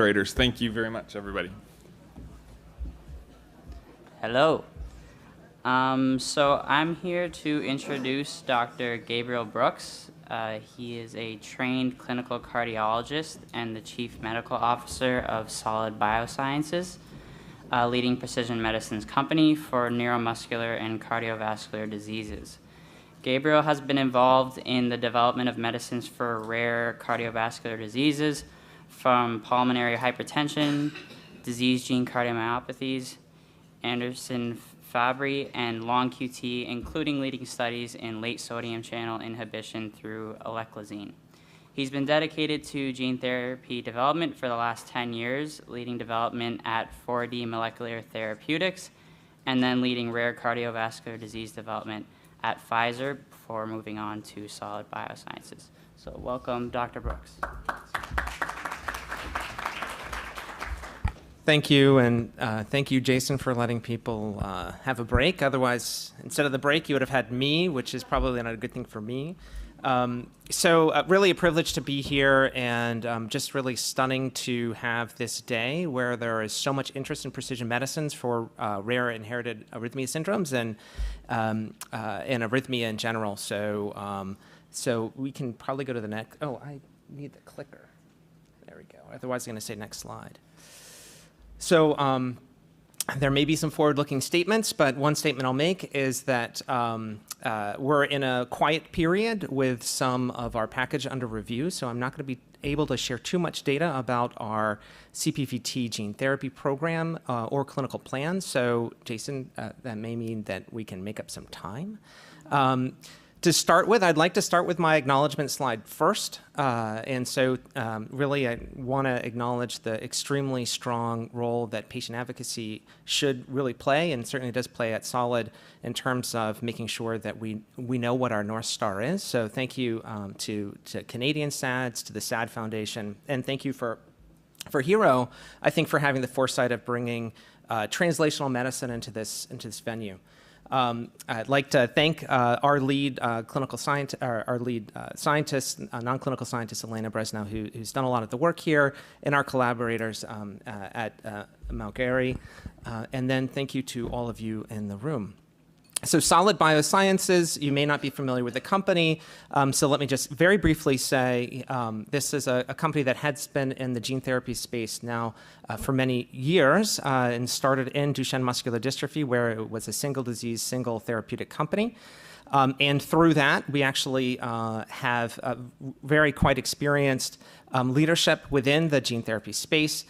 Moderators. Thank you very much, everybody. Hello. So I'm here to introduce Dr. Gabriel Brooks. He is a trained clinical cardiologist and the Chief Medical Officer of Solid Biosciences, a leading precision medicines company for neuromuscular and cardiovascular diseases. Gabriel has been involved in the development of medicines for rare cardiovascular diseases, from pulmonary hypertension, disease-gene cardiomyopathies, Anderson-Fabry, and long QT, including leading studies in late sodium channel inhibition through eleclazine. He's been dedicated to gene therapy development for the last 10 years, leading development at 4D Molecular Therapeutics, and then leading rare cardiovascular disease development at Pfizer before moving on to Solid Biosciences. So welcome, Dr. Brooks. Thank you, and thank you, Jason, for letting people have a break. Otherwise, instead of the break, you would have had me, which is probably not a good thing for me. So really a privilege to be here, and just really stunning to have this day where there is so much interest in precision medicines for rare inherited arrhythmia syndromes and arrhythmia in general. So, so we can probably go to the next. Oh, I need the clicker. There we go. Otherwise, I'm going to say next slide. So there may be some forward-looking statements, but one statement I'll make is that we're in a quiet period with some of our package under review, so I'm not going to be able to share too much data about our CPVT gene therapy program or clinical plan. So, Jason, that may mean that we can make up some time. To start with, I'd like to start with my acknowledgement slide first. And so really, I want to acknowledge the extremely strong role that patient advocacy should really play, and certainly does play at Solid in terms of making sure that we know what our North Star is. So thank you to Canadian SADS, to the SAD Foundation, and thank you for Hero, I think, for having the foresight of bringing translational medicine into this venue. I'd like to thank our lead clinical scientist, our lead scientist, non-clinical scientist, Elena Bresnow, who's done a lot of the work here, and our collaborators at Mount Gary. And then thank you to all of you in the room. So Solid Biosciences, you may not be familiar with the company, so let me just very briefly say this is a company that has been in the gene therapy space now for many years and started in Duchenne muscular dystrophy, where it was a single disease, single therapeutic company. And through that, we actually have very quite experienced leadership within the gene therapy space.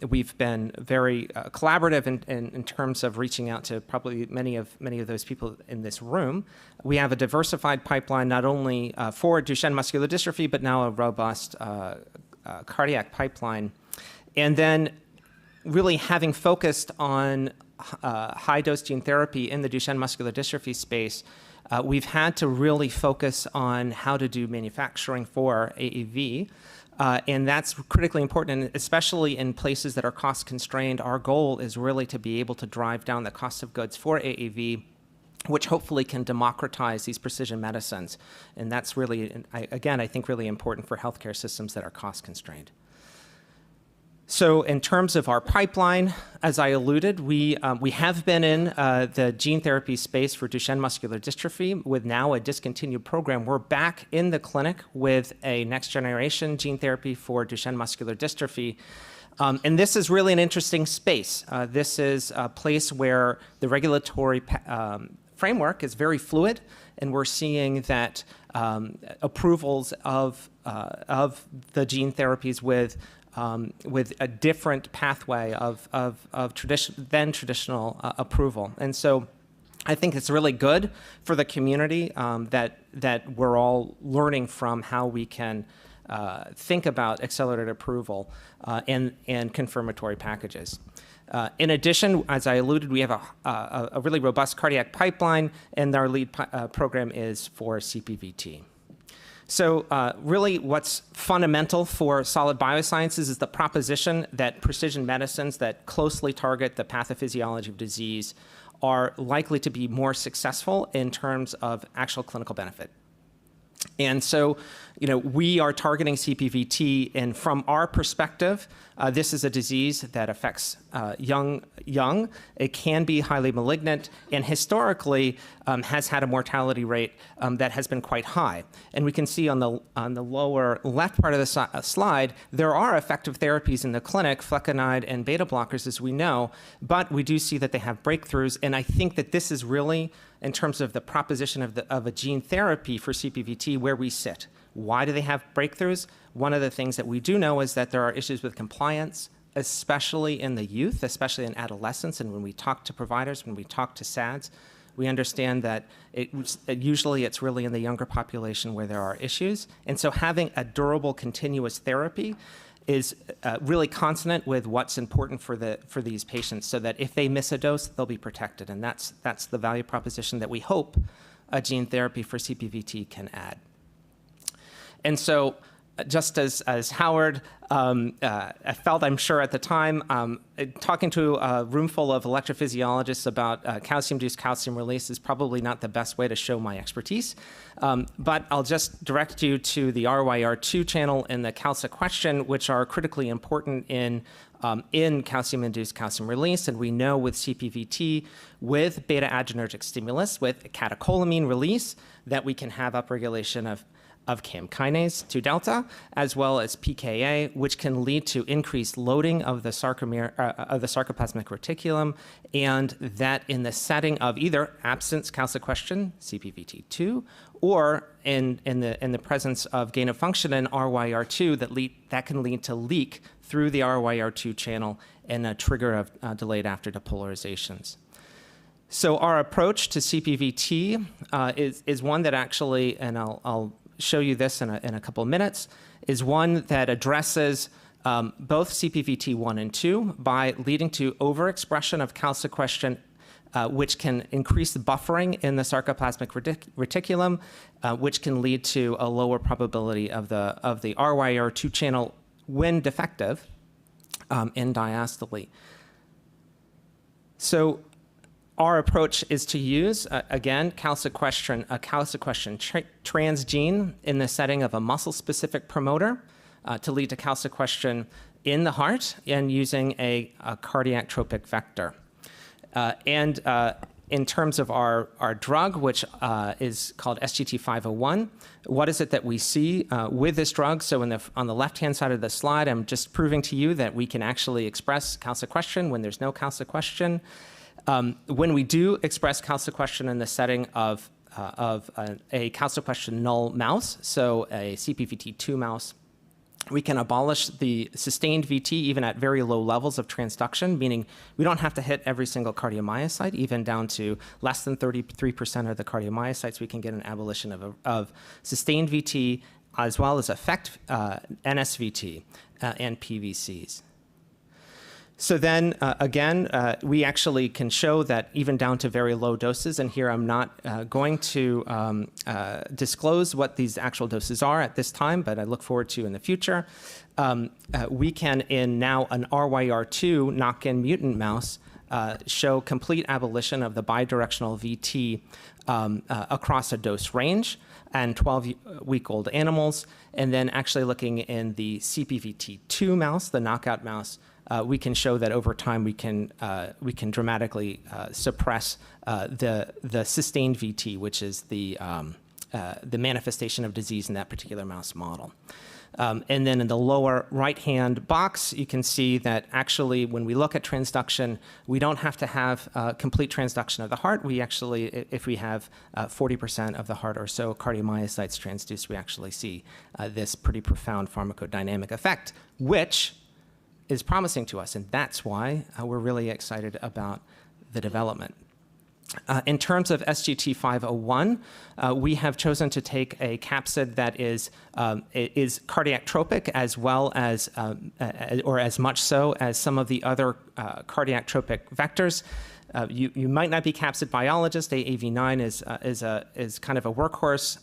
We've been very collaborative in terms of reaching out to probably many of those people in this room. We have a diversified pipeline not only for Duchenne muscular dystrophy, but now a robust cardiac pipeline. And then really having focused on high-dose gene therapy in the Duchenne muscular dystrophy space, we've had to really focus on how to do manufacturing for AAV. And that's critically important, and especially in places that are cost constrained. Our goal is really to be able to drive down the cost of goods for AAV, which hopefully can democratize these precision medicines. And that's really, again, I think really important for healthcare systems that are cost constrained. So in terms of our pipeline, as I alluded, we have been in the gene therapy space for Duchenne muscular dystrophy with now a discontinued program. We're back in the clinic with a next generation gene therapy for Duchenne muscular dystrophy. And this is really an interesting space. This is a place where the regulatory framework is very fluid, and we're seeing that approvals of the gene therapies with a different pathway of traditional approval. And so I think it's really good for the community that we're all learning from how we can think about accelerated approval and confirmatory packages. In addition, as I alluded, we have a really robust cardiac pipeline, and our lead program is for CPVT. So really what's fundamental for Solid Biosciences is the proposition that precision medicines that closely target the pathophysiology of disease are likely to be more successful in terms of actual clinical benefit. And so, we are targeting CPVT, and from our perspective, This is a disease that affects young. It can be highly malignant, and historically has had a mortality rate that has been quite high. And we can see on the lower left part of the slide, there are effective therapies in the clinic, flecainide and beta blockers, as we know, but we do see that they have breakthroughs. And I think that this is really, in terms of the proposition of a gene therapy for CPVT, where we sit. Why do they have breakthroughs? One of the things that we do know is that there are issues with compliance, especially in the youth, especially in adolescence. And when we talk to providers, when we talk to SADS, we understand that usually it's really in the younger population where there are issues. And so having a durable, continuous therapy is really consonant with what's important for these patients, so that if they miss a dose, they'll be protected. And that's the value proposition that we hope a gene therapy for CPVT can add. And so, just as Howard felt, I'm sure at the time, talking to a room full of electrophysiologists about calcium-induced calcium release is probably not the best way to show my expertise. But I'll just direct you to the RYR2 channel and the calcium question, which are critically important in calcium-induced calcium release. And we know with CPVT, with beta-adrenergic stimulus, with catecholamine release, that we can have upregulation of CAM kinase 2 delta, as well as PKA, which can lead to increased loading of the sarcoplasmic reticulum, and that in the setting of either absence calsequestrin, CPVT2, or in the presence of gain of function in RYR2, that can lead to leak through the RYR2 channel and a trigger of delayed after depolarizations. So our approach to CPVT is one that actually, and I'll show you this in a couple of minutes, is one that addresses both CPVT1 and 2 by leading to overexpression of calsequestrin, which can increase the buffering in the sarcoplasmic reticulum, which can lead to a lower probability of the RYR2 channel when defective in diastole. So our approach is to use, again, a calsequestrin transgene in the setting of a muscle-specific promoter to lead to calsequestrin in the heart, and using a cardiac tropic vector. And in terms of our drug, which is called SGT-501, what is it that we see with this drug? So on the left-hand side of the slide, I'm just proving to you that we can actually express calsequestrin when there's no calsequestrin. When we do express calsequestrin in the setting of a calsequestrin null mouse, so a CPVT2 mouse, we can abolish the sustained VT even at very low levels of transduction, meaning we don't have to hit every single cardiomyocyte, even down to less than 33% of the cardiomyocytes. We can get an abolition of sustained VT, as well as effect NSVT and PVCs. So then, again, we actually can show that even down to very low doses, and here I'm not going to disclose what these actual doses are at this time, but I look forward to in the future. We can, in now an RYR2 knock-in mutant mouse, show complete abolition of the bidirectional VT across a dose range and 12-week-old animals. And then actually looking in the CPVT2 mouse, the knockout mouse, we can show that over time we can dramatically suppress the sustained VT, which is the manifestation of disease in that particular mouse model. And then in the lower right-hand box, you can see that actually when we look at transduction, we don't have to have complete transduction of the heart. We actually, if we have 40% of the heart or so cardiomyocytes transduced, we actually see this pretty profound pharmacodynamic effect, which is promising to us, and that's why we're really excited about the development. In terms of SGT-501, we have chosen to take a capsid that is cardiac tropic, as well as, or as much so as some of the other cardiac tropic vectors. You might not be capsid biologist. AAV9 is kind of a workhorse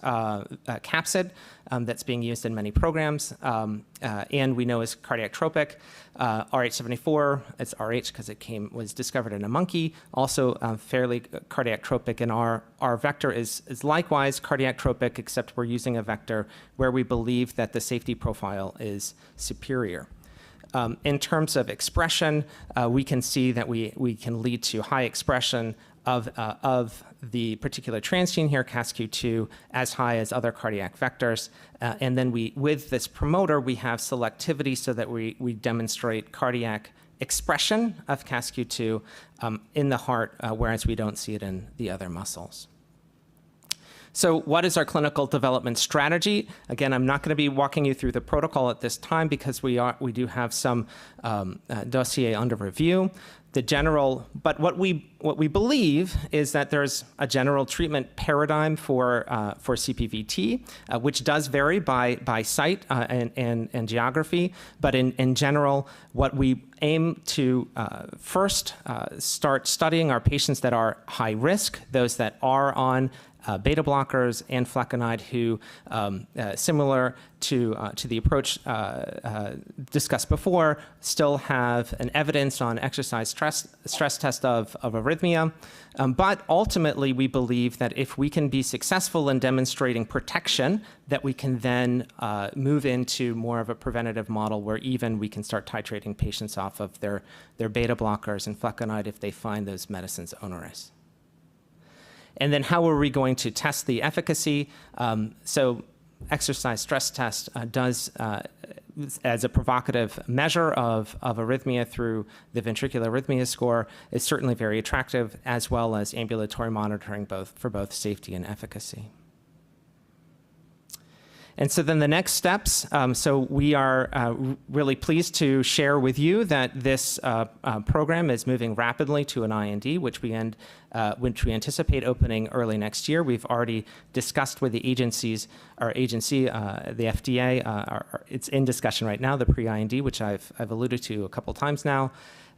capsid that's being used in many programs, and we know is cardiac tropic. RH74, it's RH because it was discovered in a monkey, also fairly cardiac tropic, and our vector is likewise cardiac tropic, except we're using a vector where we believe that the safety profile is superior. In terms of expression, we can see that we can lead to high expression of the particular transgene here, CASQ2, as high as other cardiac vectors. And then with this promoter, we have selectivity so that we demonstrate cardiac expression of CASQ2 in the heart, whereas we don't see it in the other muscles. So what is our clinical development strategy? Again, I'm not going to be walking you through the protocol at this time because we do have some dossier under review. But what we believe is that there's a general treatment paradigm for CPVT, which does vary by site and geography. But in general, what we aim to first start studying are patients that are high risk, those that are on beta blockers and flecainide who, similar to the approach discussed before, still have an evidence on exercise stress test of arrhythmia. But ultimately, we believe that if we can be successful in demonstrating protection, that we can then move into more of a preventative model where even we can start titrating patients off of their beta blockers and flecainide if they find those medicines onerous. And then how are we going to test the efficacy? So exercise stress test does, as a provocative measure of arrhythmia through the ventricular arrhythmia score, is certainly very attractive, as well as ambulatory monitoring for both safety and efficacy. And so then the next steps, so we are really pleased to share with you that this program is moving rapidly to an IND, which we anticipate opening early next year. We've already discussed with the agencies, the FDA, it's in discussion right now, the pre-IND, which I've alluded to a couple times now.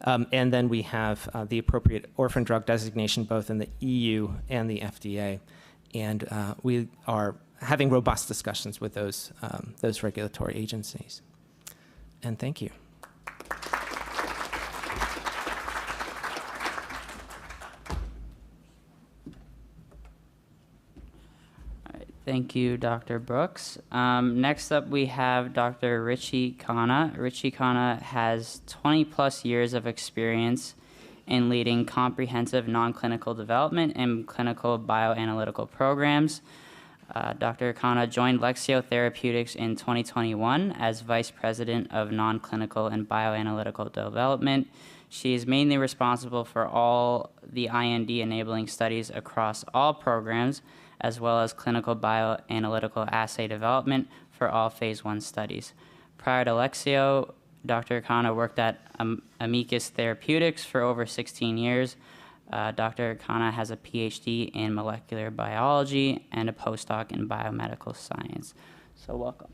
And then we have the appropriate orphan drug designation both in the EU and the FDA. And we are having robust discussions with those regulatory agencies. And thank you. All right, thank you, Dr. Brooks. Next up, we have Dr. Richie Khanna. Richie Khanna has 20 plus years of experience in leading comprehensive non-clinical development and clinical bioanalytical programs. Dr. Khanna joined Lexeo Therapeutics in 2021 as Vice President of Non-Clinical and Bioanalytical Development. She is mainly responsible for all the IND-enabling studies across all programs, as well as clinical bioanalytical assay development for all Phase 1 studies. Prior to Lexeo, Dr. Khanna worked at Amicus Therapeutics for over 16 years. Dr. Khanna has a PhD in molecular biology and a postdoc in biomedical science. So welcome.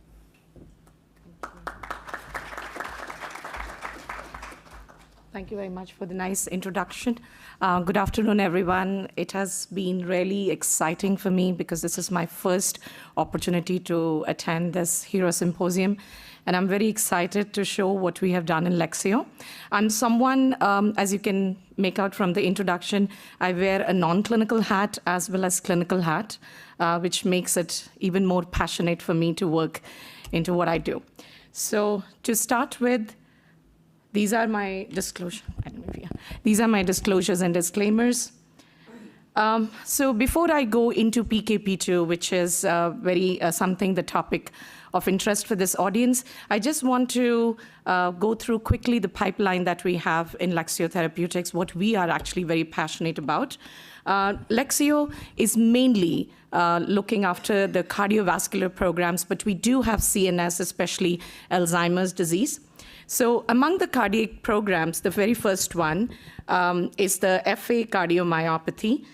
Thank you very much for the nice introduction. Good afternoon, everyone. It has been really exciting for me because this is my first opportunity to attend this Hero Symposium. And I'm very excited to show what we have done in Lexeo. I'm someone, as you can make out from the introduction, I wear a non-clinical hat as well as clinical hat, which makes it even more passionate for me to work into what I do. So to start with, these are my disclosures. These are my disclosures and disclaimers. So before I go into PKP2, which is very something the topic of interest for this audience, I just want to go through quickly the pipeline that we have in Lexeo Therapeutics, what we are actually very passionate about. Lexeo is mainly looking after the cardiovascular programs, but we do have CNS, especially Alzheimer's disease. So among the cardiac programs, the very first one is the FA cardiomyopathy.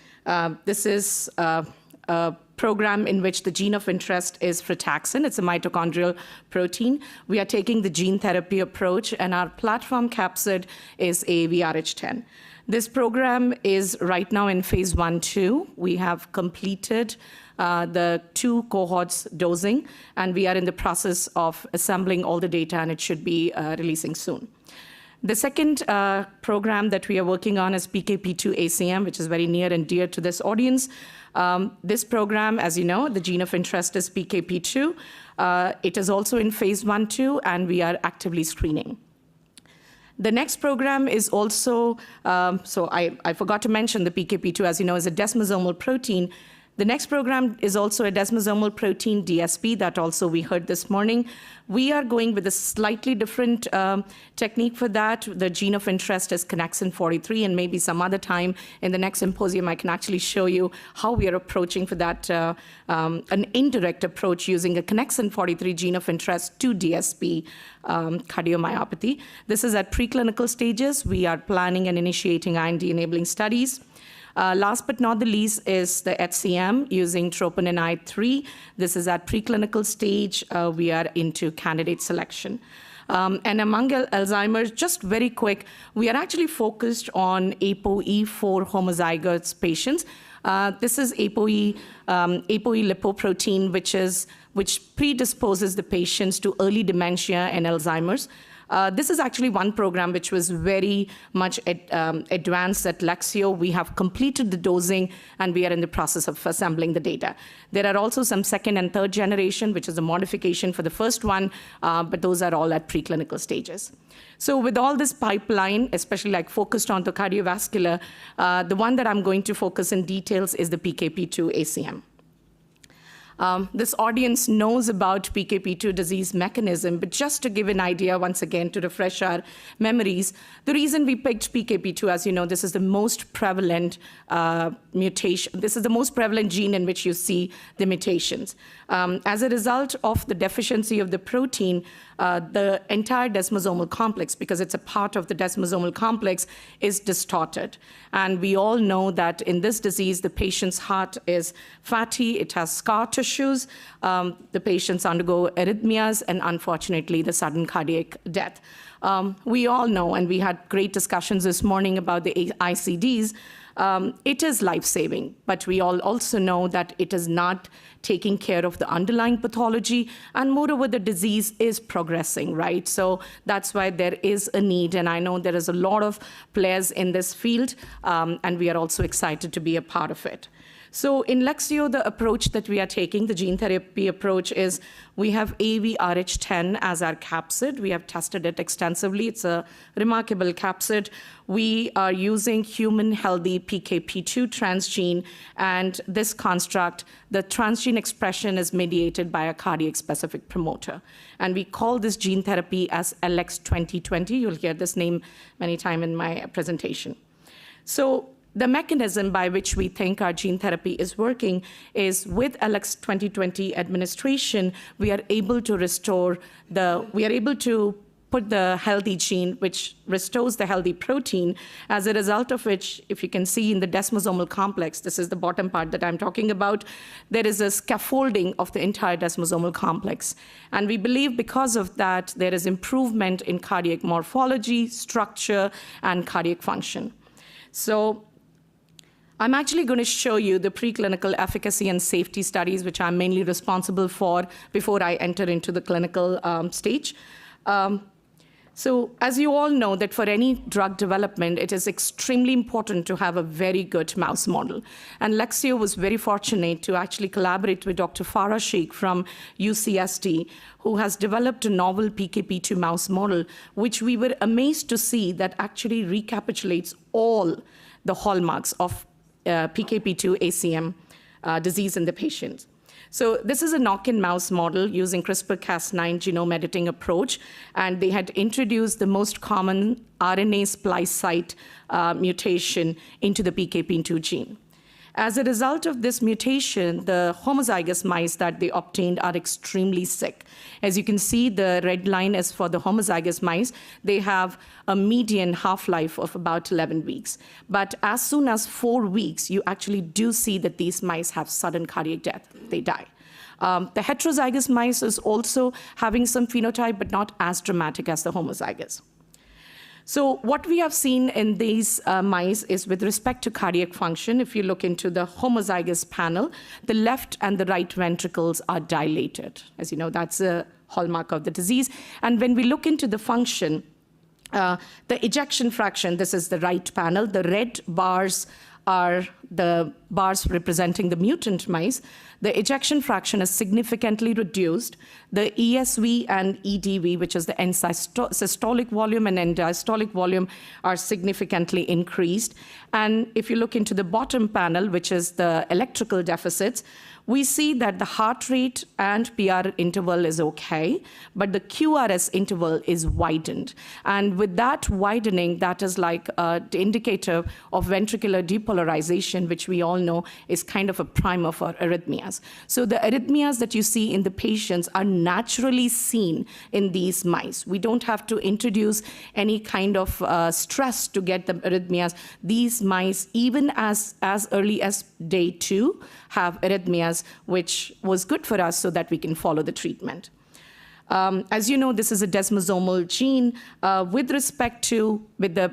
This is a program in which the gene of interest is frataxin. It's a mitochondrial protein. We are taking the gene therapy approach, and our platform capsid is AAVrh10. This program is right now in phase 1/2. We have completed the 2 cohorts dosing, and we are in the process of assembling all the data, and it should be releasing soon. The second program that we are working on is PKP2-ACM, which is very near and dear to this audience. This program, as you know, the gene of interest is PKP2. It is also in phase 1/2, and we are actively screening. The next program is also, so I forgot to mention the PKP2, as you know, is a desmosomal protein. The next program is also a desmosomal protein, DSP, that also we heard this morning. We are going with a slightly different technique for that. The gene of interest is connexin 43, and maybe some other time in the next symposium I can actually show you how we are approaching for that, an indirect approach using a connexin 43 gene of interest to DSP cardiomyopathy. This is at preclinical stages. We are planning and initiating IND-enabling studies. Last but not the least is the HCM using troponin I3. This is at preclinical stage. We are into candidate selection. And among Alzheimer's, just very quick, we are actually focused on ApoE4 homozygous patients. This is ApoE lipoprotein, which predisposes the patients to early dementia and Alzheimer's. This is actually one program which was very much advanced at Lexeo. We have completed the dosing, and we are in the process of assembling the data. There are also some second and third generation, which is a modification for the first one, but those are all at preclinical stages. So with all this pipeline, especially like focused on the cardiovascular, the one that I'm going to focus in details is the PKP2 ACM. This audience knows about PKP2 disease mechanism, but just to give an idea, once again, to refresh our memories, the reason we picked PKP2, as you know, this is the most prevalent mutation. This is the most prevalent gene in which you see the mutations. As a result of the deficiency of the protein, the entire desmosomal complex, because it's a part of the desmosomal complex, is distorted. And we all know that in this disease, the patient's heart is fatty, it has scar tissues, the patients undergo arrhythmias, and unfortunately, the sudden cardiac death. We all know, and we had great discussions this morning about the ICDs, it is life-saving, but we all also know that it is not taking care of the underlying pathology, and moreover, the disease is progressing, right? So that's why there is a need, and I know there is a lot of players in this field, and we are also excited to be a part of it. So in Lexeo, the approach that we are taking, the gene therapy approach, is we have AAVrh10 as our capsid. We have tested it extensively. It's a remarkable capsid. We are using human healthy PKP2 transgene, and this construct, the transgene expression is mediated by a cardiac specific promoter. And we call this gene therapy as LX2020. You'll hear this name many times in my presentation. So the mechanism by which we think our gene therapy is working is with LX2020 administration, we are able to put the healthy gene, which restores the healthy protein, as a result of which, if you can see in the desmosomal complex, this is the bottom part that I'm talking about, there is a scaffolding of the entire desmosomal complex. And we believe because of that, there is improvement in cardiac morphology, structure, and cardiac function. So I'm actually going to show you the preclinical efficacy and safety studies, which I'm mainly responsible for before I enter into the clinical stage. So as you all know, that for any drug development, it is extremely important to have a very good mouse model. And Lexeo was very fortunate to actually collaborate with Dr. Farah Sheikh from UCSD, who has developed a novel PKP2 mouse model, which we were amazed to see that actually recapitulates all the hallmarks of PKP2 ACM disease in the patients. So this is a knock-in mouse model using CRISPR-Cas9 genome editing approach, and they had introduced the most common RNA splice site mutation into the PKP2 gene. As a result of this mutation, the homozygous mice that they obtained are extremely sick. As you can see, the red line is for the homozygous mice. They have a median half-life of about 11 weeks. But as soon as 4 weeks, you actually do see that these mice have sudden cardiac death. They die. The heterozygous mice is also having some phenotype, but not as dramatic as the homozygous. So what we have seen in these mice is with respect to cardiac function, if you look into the homozygous panel, the left and the right ventricles are dilated. As you know, that's a hallmark of the disease. And when we look into the function, the ejection fraction, this is the right panel, the red bars are the bars representing the mutant mice, the ejection fraction is significantly reduced. The ESV and EDV, which is the end systolic volume and end diastolic volume, are significantly increased. And if you look into the bottom panel, which is the electrical deficits, we see that the heart rate and PR interval is okay, but the QRS interval is widened. And with that widening, that is like the indicator of ventricular depolarization, which we all know is kind of a primer for arrhythmias. So the arrhythmias that you see in the patients are naturally seen in these mice. We don't have to introduce any kind of stress to get the arrhythmias. These mice, even as early as day 2, have arrhythmias, which was good for us so that we can follow the treatment. As you know, this is a desmosomal gene. With the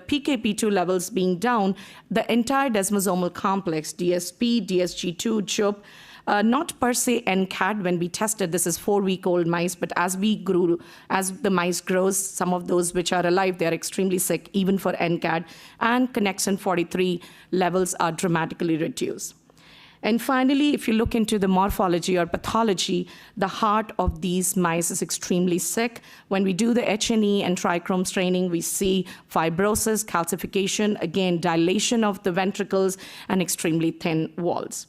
PKP2 levels being down, the entire desmosomal complex, DSP, DSG2, CHOP, not per se NCAD when we tested, this is 4-week-old mice, but as the mice grows, some of those which are alive, they're extremely sick, even for NCAD, and connexin 43 levels are dramatically reduced. And finally, if you look into the morphology or pathology, the heart of these mice is extremely sick. When we do the H&E and trichrome staining, we see fibrosis, calcification, again, dilation of the ventricles, and extremely thin walls.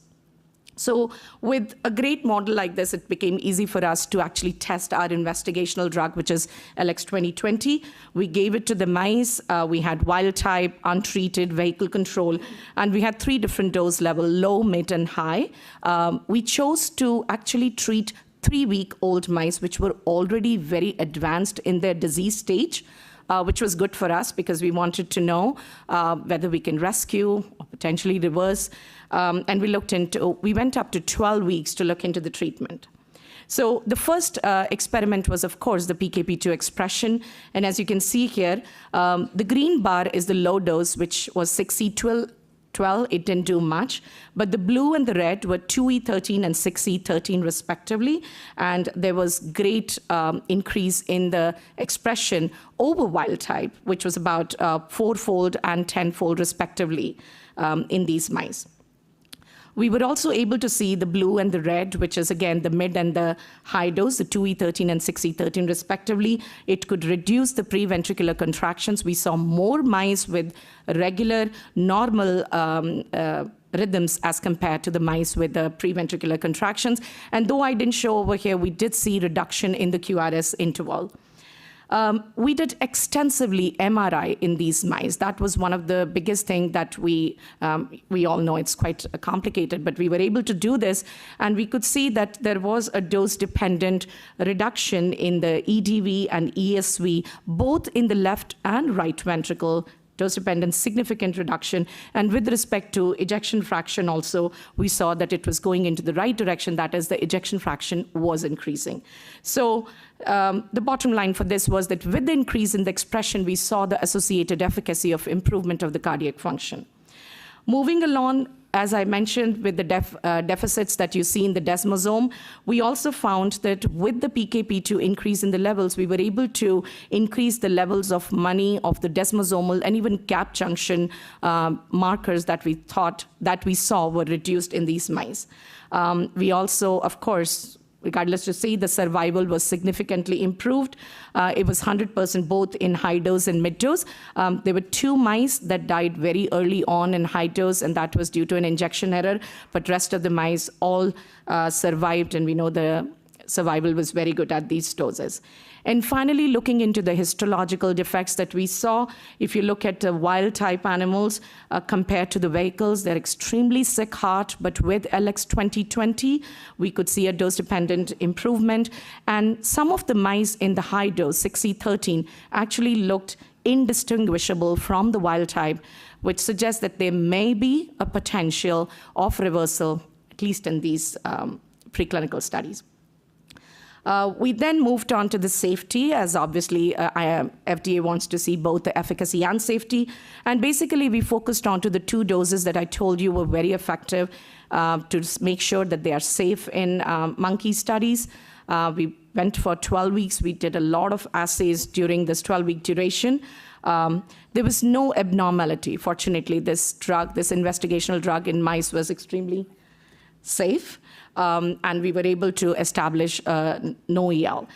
So with a great model like this, it became easy for us to actually test our investigational drug, which is LX2020. We gave it to the mice. We had wild type, untreated, vehicle control, and we had 3 different dose levels, low, mid, and high. We chose to actually treat 3-week-old mice, which were already very advanced in their disease stage, which was good for us because we wanted to know whether we can rescue or potentially reverse. And we went up to 12 weeks to look into the treatment. So the first experiment was, of course, the PKP2 expression. And as you can see here, the green bar is the low dose, which was 6E12. It didn't do much. But the blue and the red were 2E13 and 6E13 respectively. And there was great increase in the expression over wild type, which was about 4-fold and 10-fold respectively in these mice. We were also able to see the blue and the red, which is, again, the mid and the high dose, the 2E13 and 6E13 respectively. It could reduce the preventricular contractions. We saw more mice with regular, normal rhythms as compared to the mice with the preventricular contractions. And though I didn't show over here, we did see reduction in the QRS interval. We did extensively MRI in these mice. That was one of the biggest things that we all know it's quite complicated, but we were able to do this, and we could see that there was a dose-dependent reduction in the EDV and ESV, both in the left and right ventricle, dose-dependent significant reduction. And with respect to ejection fraction also, we saw that it was going into the right direction. That is, the ejection fraction was increasing. So the bottom line for this was that with the increase in the expression, we saw the associated efficacy of improvement of the cardiac function. Moving along, as I mentioned, with the deficits that you see in the desmosome, we also found that with the PKP2 increase in the levels, we were able to increase the levels of money of the desmosomal and even gap junction markers that we saw were reduced in these mice. We also, of course, regardless to say, the survival was significantly improved. It was 100% both in high dose and mid dose. There were 2 mice that died very early on in high dose, and that was due to an injection error, but rest of the mice all survived, and we know the survival was very good at these doses. And finally, looking into the histological defects that we saw, if you look at the wild-type animals compared to the vehicles, they're extremely sick heart, but with LX2020, we could see a dose-dependent improvement. And some of the mice in the high dose, 6E13, actually looked indistinguishable from the wild type, which suggests that there may be a potential of reversal, at least in these preclinical studies. We then moved on to the safety, as obviously FDA wants to see both the efficacy and safety. And basically, we focused on to the 2 doses that I told you were very effective to make sure that they are safe in monkey studies. We went for 12 weeks. We did a lot of assays during this 12-week duration. There was no abnormality. Fortunately, this investigational drug in mice was extremely safe, and we were able to establish no EL.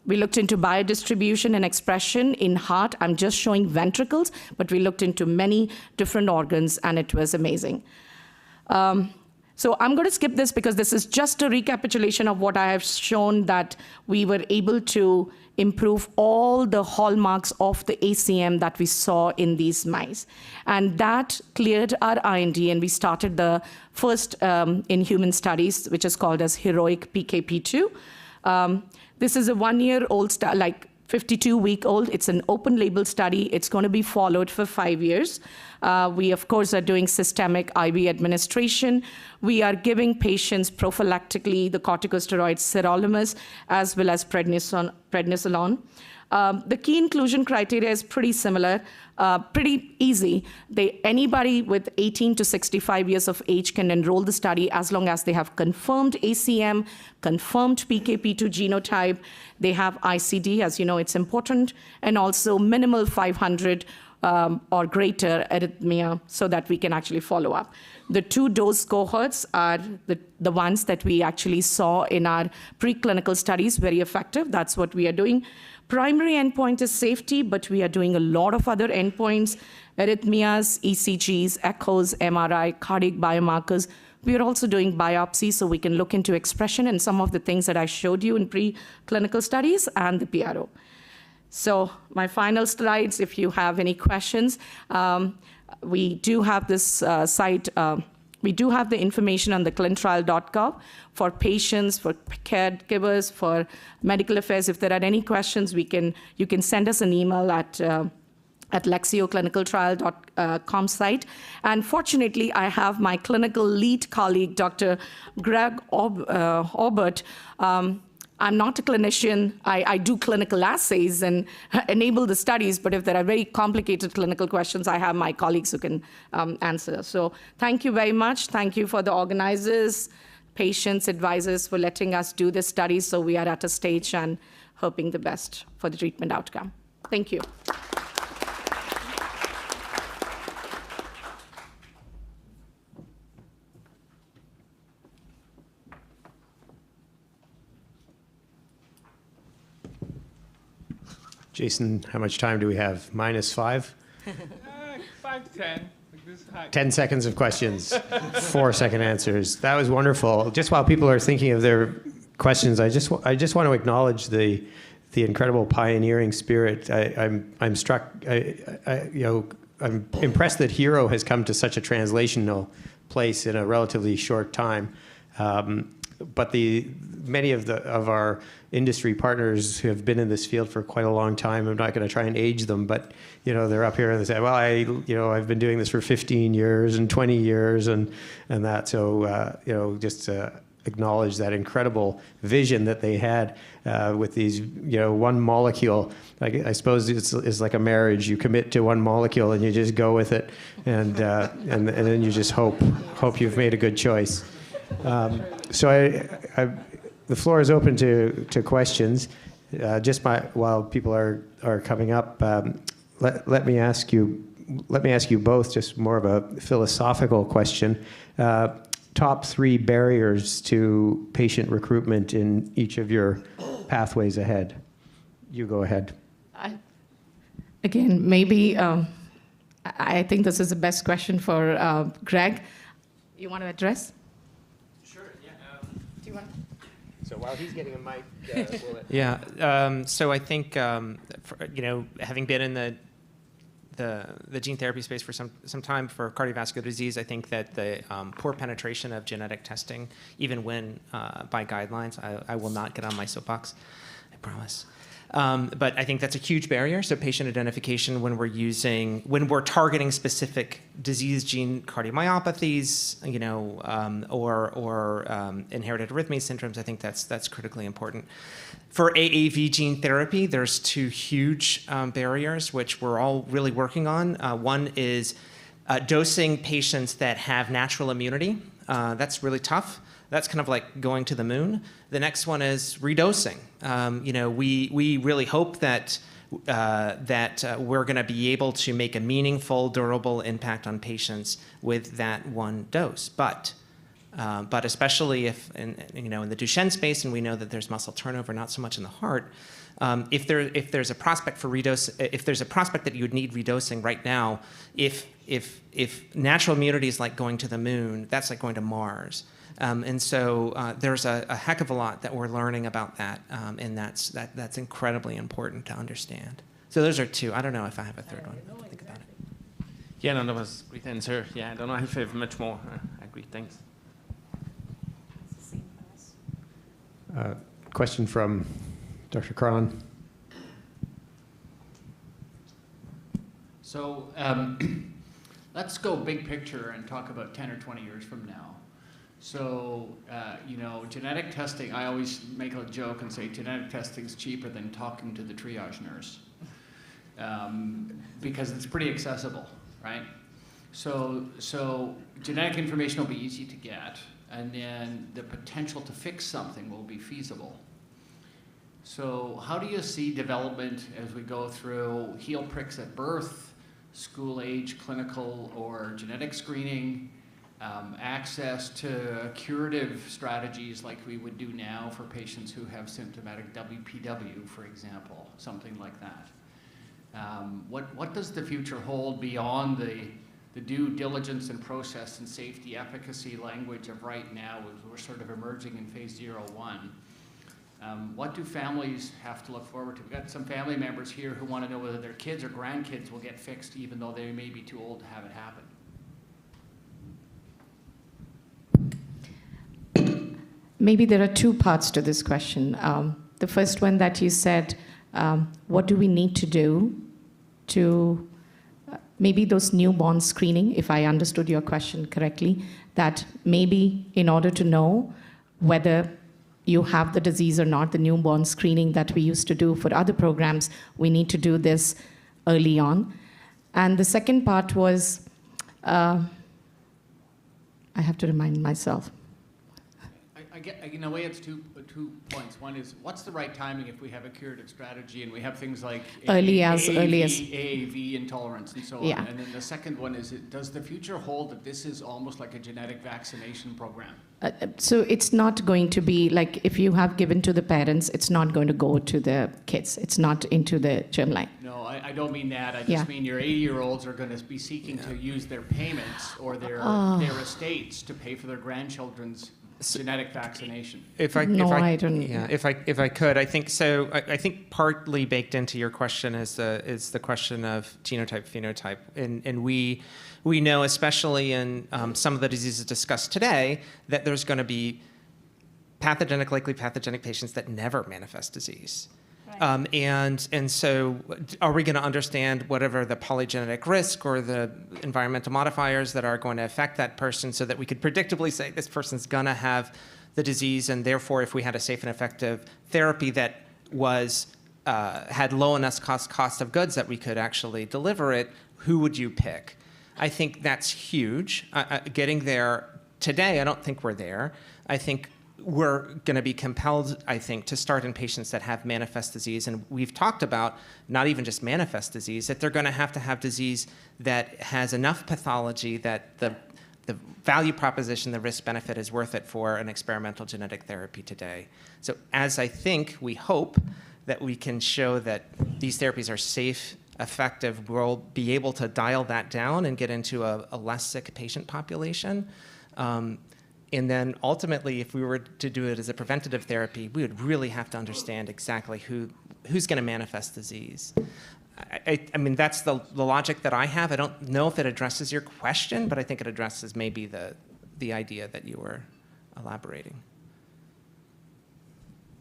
We looked into biodistribution and expression in heart. I'm just showing ventricles, but we looked into many different organs, and it was amazing. So I'm going to skip this because this is just a recapitulation of what I have shown, that we were able to improve all the hallmarks of the ACM that we saw in these mice. And that cleared our IND, and we started the first in-human studies, which is called as Heroic PKP2. This is a 1-year-old, 52-week-old. It's an open-label study. It's going to be followed for 5 years. We, of course, are doing systemic IV administration. We are giving patients prophylactically the corticosteroid sirolimus as well as prednisolone. The key inclusion criteria is pretty similar, pretty easy. Anybody with 18 to 65 years of age can enroll the study as long as they have confirmed ACM, confirmed PKP2 genotype, they have ICD, as you know, it's important, and also minimal 500 or greater arrhythmia so that we can actually follow up. The 2 dose cohorts are the ones that we actually saw in our preclinical studies, very effective. That's what we are doing. Primary endpoint is safety, but we are doing a lot of other endpoints, arrhythmias, ECGs, echoes, MRI, cardiac biomarkers. We are also doing biopsies so we can look into expression and some of the things that I showed you in preclinical studies and the PRO. So my final slides, if you have any questions, we do have this site. We do have the information on the clinicaltrials.gov for patients, for caregivers, for medical affairs. If there are any questions, you can send us an email at lexioclinicaltrial.com site. And fortunately, I have my clinical lead colleague, Dr. Greg Aubert. I'm not a clinician. I do clinical assays and enable the studies, but if there are very complicated clinical questions, I have my colleagues who can answer. So thank you very much. Thank you for the organizers, patients, advisors for letting us do this study so we are at a stage and hoping the best for the treatment outcome. Thank you. Jason, how much time do we have? -5? 5 to 10. Like this high. 10 seconds of questions, 4-second answers. That was wonderful. Just while people are thinking of their questions, I just want to acknowledge the incredible pioneering spirit. I'm struck. I'm impressed that Hero has come to such a translational place in a relatively short time. But many of our industry partners who have been in this field for quite a long time, I'm not going to try and age them, but they're up here and they say, well, I've been doing this for 15 years and 20 years and that. So just acknowledge that incredible vision that they had with these one molecule. I suppose it's like a marriage. You commit to one molecule and you just go with it, and then you just hope you've made a good choice. So the floor is open to questions. While people are coming up, let me ask you both just more of a philosophical question. Top 3 barriers to patient recruitment in each of your pathways ahead. You go ahead. Again, maybe I think this is the best question for Greg. You want to address? So while he's getting a mic, Yeah. So I think having been in the gene therapy space for some time for cardiovascular disease, I think that the poor penetration of genetic testing, even when by guidelines, I will not get on my soapbox, I promise. But I think that's a huge barrier. So patient identification when we're targeting specific disease gene cardiomyopathies, or inherited arrhythmia syndromes, I think that's critically important. For AAV gene therapy, there's 2 huge barriers which we're all really working on. One is dosing patients that have natural immunity. That's really tough. That's kind of like going to the moon. The next one is redosing. We really hope that we're going to be able to make a meaningful, durable impact on patients with that one dose. But especially if, in the Duchenne space, and we know that there's muscle turnover, not so much in the heart, if there's a prospect for if there's a prospect that you would need redosing right now, if natural immunity is like going to the moon, that's like going to Mars. And so there's a heck of a lot that we're learning about that, and that's incredibly important to understand. So those are two. I don't know if I have a third one. Think about it. Yeah, no, that was a great answer. Yeah, I don't know if I have much more. I agree. Thanks. Question from Dr. Khanna. So let's go big picture and talk about 10 or 20 years from now. So, genetic testing, I always make a joke and say genetic testing is cheaper than talking to the triage nurse because it's pretty accessible, right? So genetic information will be easy to get, and then the potential to fix something will be feasible. So how do you see development as we go through heel pricks at birth, school age clinical or genetic screening, access to curative strategies like we would do now for patients who have symptomatic WPW, for example, something like that. What does the future hold beyond the due diligence and process and safety efficacy language of right now as we're sort of emerging in phase 0-1? What do families have to look forward to? We've got some family members here who want to know whether their kids or grandkids will get fixed even though they may be too old to have it happen. Maybe there are two parts to this question. The first one that you said, what do we need to do to maybe those newborn screening, if I understood your question correctly, that maybe in order to know whether you have the disease or not, the newborn screening that we used to do for other programs, we need to do this early on. And the second part was, I have to remind myself. In a way, it's two points. One is, what's the right timing if we have a curative strategy and we have things like AAV intolerance and so on? Yeah. And then the second one is, does the future hold that this is almost like a genetic vaccination program? So it's not going to be like if you have given to the parents, it's not going to go to the kids. It's not into the germline. No, I don't mean that. I just mean your 80-year-olds are going to be seeking to use their payments or their estates to pay for their grandchildren's genetic vaccination. If I could, I think so. I think partly baked into your question is the question of genotype phenotype, and we know, especially in some of the diseases discussed today, that there's going to be likely pathogenic patients that never manifest disease. Right. And so are we going to understand whatever the polygenetic risk or the environmental modifiers that are going to affect that person so that we could predictably say this person's going to have the disease, and therefore if we had a safe and effective therapy that was had low enough cost of goods that we could actually deliver it, who would you pick? I think that's huge. Getting there today, I don't think we're there. I think we're going to be compelled, I think, to start in patients that have manifest disease. And we've talked about not even just manifest disease, that they're going to have disease that has enough pathology that the value proposition, the risk benefit is worth it for an experimental genetic therapy today. So as I think, we hope that we can show that these therapies are safe, effective, we'll be able to dial that down and get into a less sick patient population. And then ultimately, if we were to do it as a preventative therapy, we would really have to understand exactly who's going to manifest disease. I mean, that's the logic that I have. I don't know if it addresses your question, but I think it addresses maybe the idea that you were elaborating.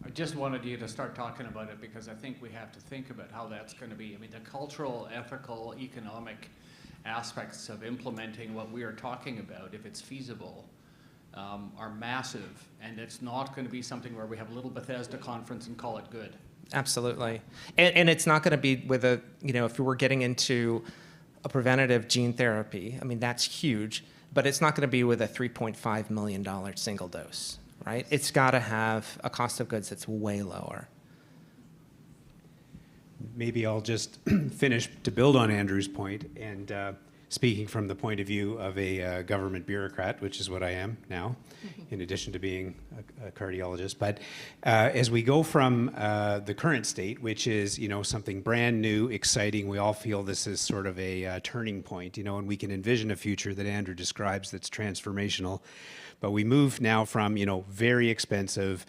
I just wanted you to start talking about it because I think we have to think about how that's going to be. I mean, the cultural, ethical, economic aspects of implementing what we are talking about, if it's feasible, are massive, and it's not going to be something where we have a little Bethesda conference and call it good. Absolutely. And it's not going to be with if we were getting into a preventative gene therapy, I mean, that's huge, but it's not going to be with a $3.5 million single dose, right? It's got to have a cost of goods that's way lower. maybe I'll just finish to build on Andrew's point, and speaking from the point of view of a government bureaucrat, which is what I am now, in addition to being a cardiologist. But as we go from the current state, which is, something brand new, exciting, we all feel this is sort of a turning point, and we can envision a future that Andrew describes that's transformational. But we move now from, very expensive,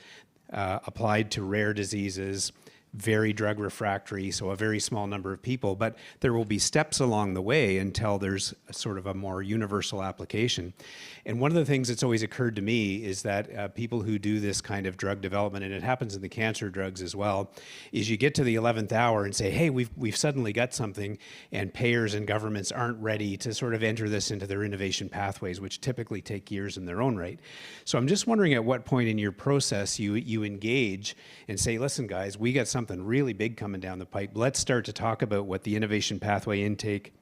applied to rare diseases, very drug refractory, so a very small number of people, but there will be steps along the way until there's a sort of a more universal application. And one of the things that's always occurred to me is that people who do this kind of drug development, and it happens in the cancer drugs as well, is you get to the 11th hour and say, hey, we've suddenly got something, and payers and governments aren't ready to sort of enter this into their innovation pathways, which typically take years in their own right. So I'm just wondering at what point in your process you engage and say, listen, guys, we got something really big coming down the pipe. Let's start to talk about what the innovation pathway intake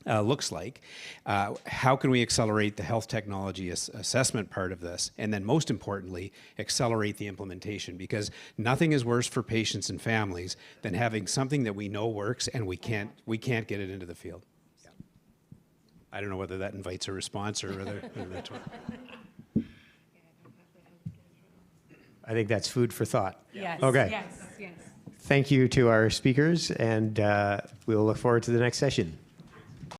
looks like. How can we accelerate the health technology assessment part of this? And then most importantly, accelerate the implementation, because nothing is worse for patients and families than having something that we know works and we can't get it into the field. Yeah. I don't know whether that invites a response or whether a retort. I think that's food for thought. Yes. Okay. Yes. Yes. Thank you to our speakers, and we'll look forward to the next session.